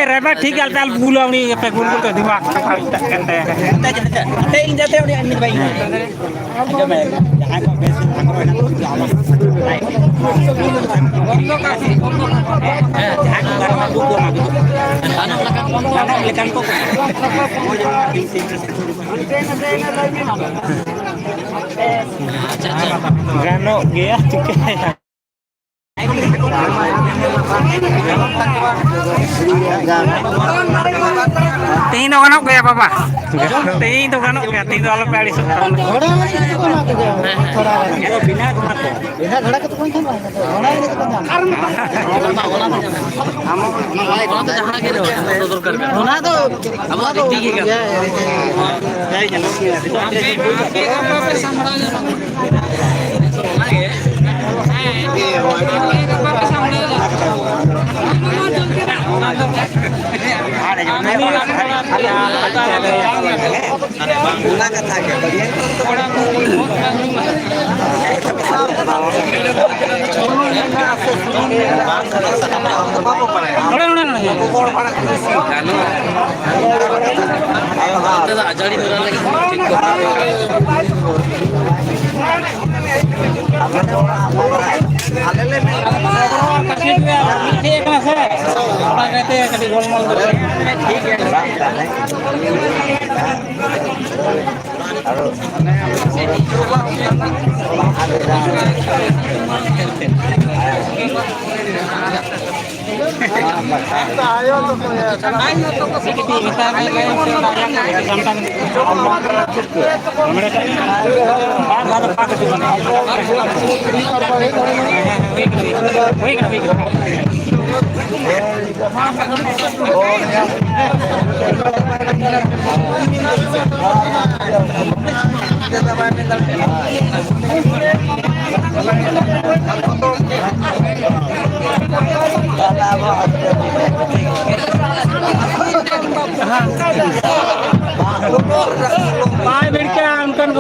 Reba ठीक है ताल बुला अपनी पे गुल गुल तो दिमाग करते हैं ते इन जाते हैं अन्य भाई जब मैं यहाँ को बेस गानो गया चुके हैं तीन तो ganok ya papa तीन तो ganok ya तीन तो अलग पैड़ी सकता हूँ पाय बिडक्या अंकन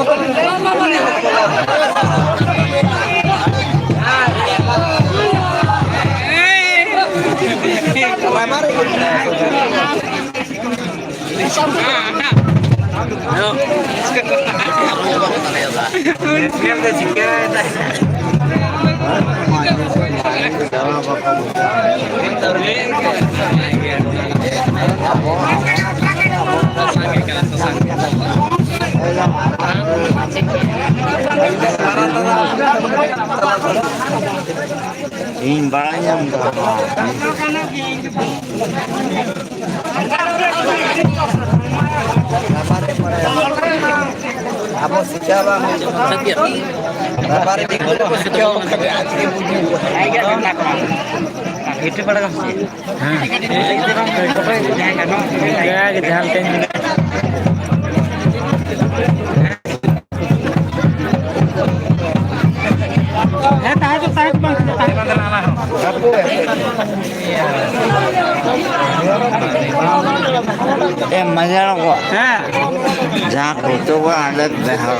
Imbangnya apa siapa itu pada मजा kok. Jangan kutu ada behal.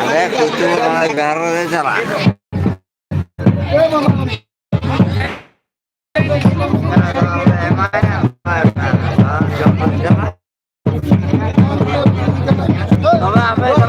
Ada kutu negara salah. Malah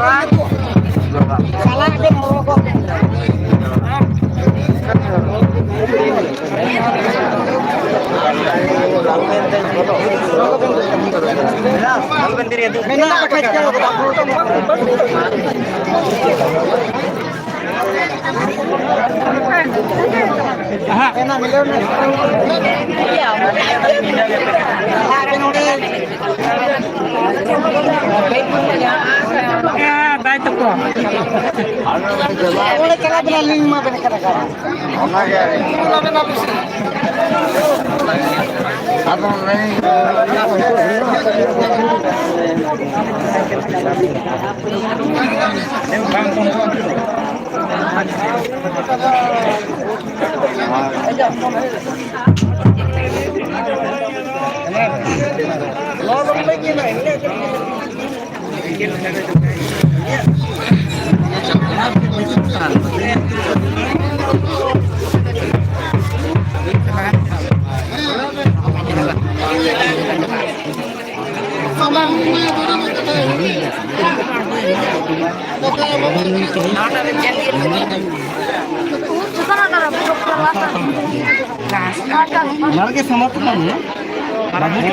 समर्थन है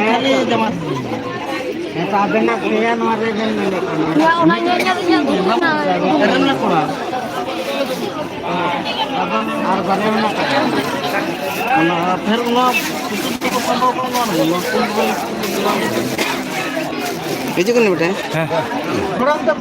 खाली जमा साधना किया मारे या उन्होंने करना पड़ा अब और बने ना फिर वो बीजू को नहीं बेटा थोड़ा तो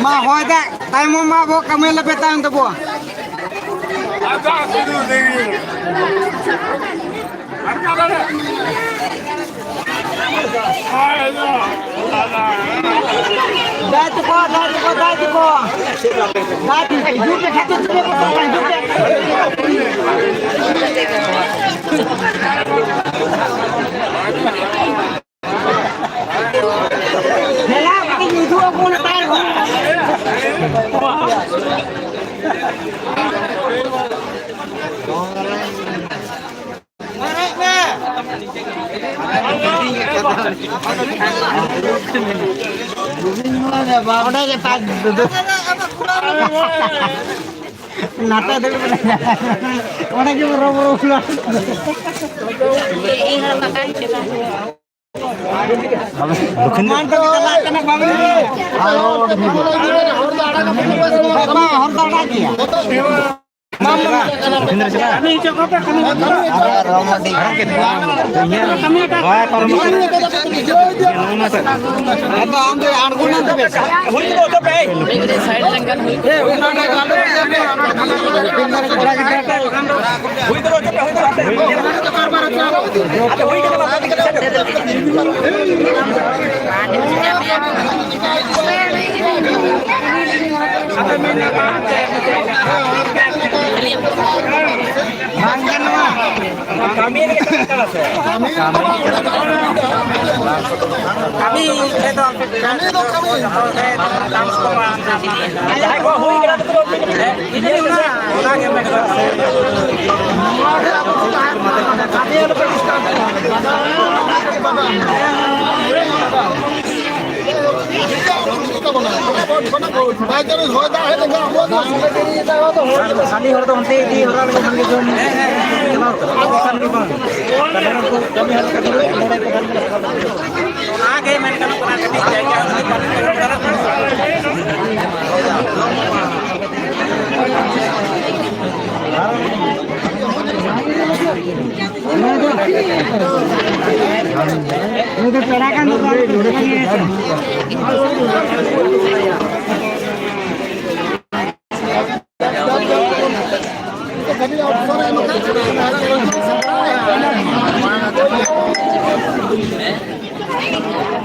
Ma hoy da, tay mo ma bo kami lapitan to bo. নাটা দেবে অনেক বড় বড় ফুল এই হলো মাকাই সেটা kami ini kita kalah sih. Kami itu Hai gua hui kita terus ini mana orang yang mereka Sani hor to honte di horal ko sange jon kami harus ketemu mulai pekan आगे मैं कल बना के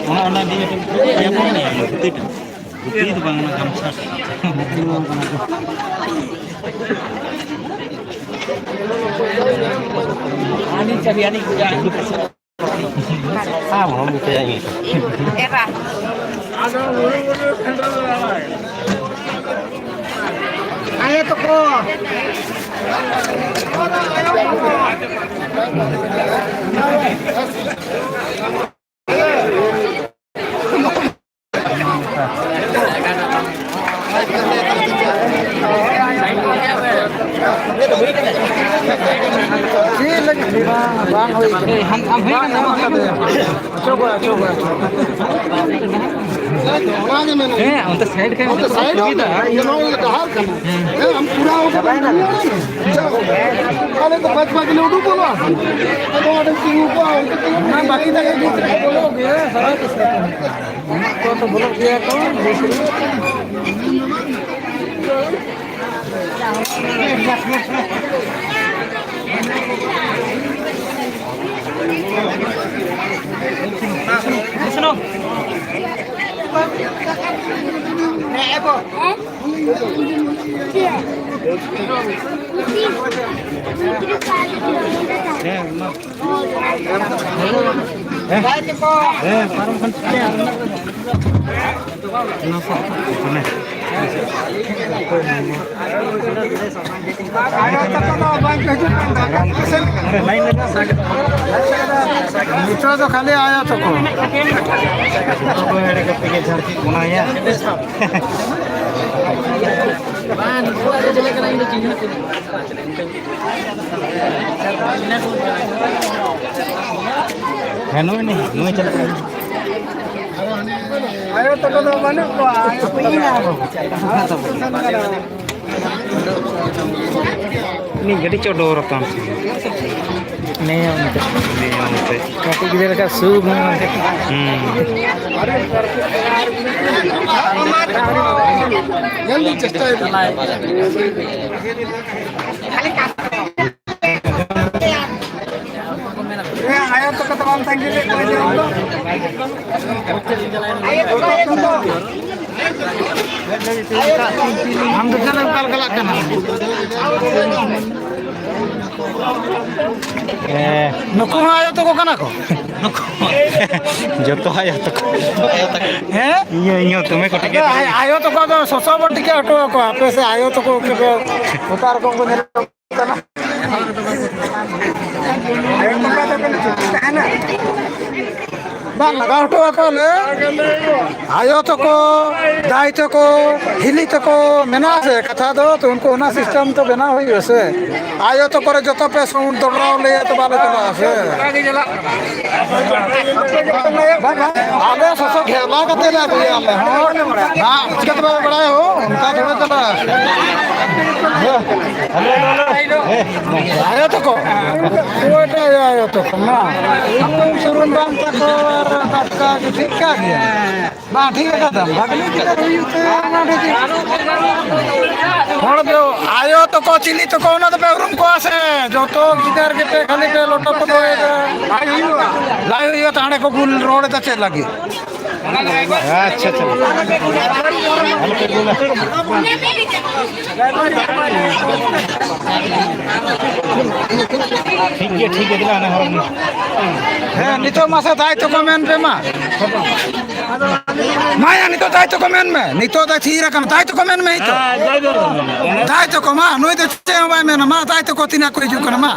Ona dia tu dia pun ni bukti tu bang nak kamsar. Ani cari ani juga. Ah, mau buka yang ini. Eva. Ayo toko. untuk side kan untuk side kita ये लोग कहार करना हम पूरा होगा अरे तो 5 किलो उठो बोलो तो ऑर्डर की ऊपर ना बाकी तक बोलोगे तो बोलो दिया तो सुनो तो खाली आया तो ayo to mana ko ayo ini jadi codor kan nih kaki gede ka sub जल्दी चेष्टा आया तो कतवाम थैंक यू हम तो चले कल कल करना नुकु आयो तो को कना को जो तो आया तो हैं यो तुम्हें को टिके आयो तो को सोसो बट के ऑटो को आपे से आयो तो को के उतार को ने बाल लगा उठो को ले आयो तो को दाई तो को हिली तो को मेना से कथा दो तो उनको ना सिस्टम तो बना हुई वैसे आयो तो करे जो तो पे साउंड दौड़ाओ ले तो बाले चला से आले ससो खेला कते ला दिया ले हां चिकत बड़ा हो उनका थोड़ा चला आयो तो को आयो तो को ना शुरू बांध तक का ठीक का गया बा ठीक है दादा भागले की रही ना देखी थोड़ा दो आयो तो को चिली तो को ना तो बेरूम को आसे जो तो किधर के पे खाली पे लोटा तो लाई ताणे को गुल रोड तक लगी अच्छा चलो ठीक है दिला ना है नितो मासा दाई तो कमेंट पे माया नितो दाई तो कमेंट में नितो दा थी रकम दाई तो कमेंट में ही तो दाई तो कमा नोई तो चे बाय में ना मा दाई तो को तिना कोई जो कना मा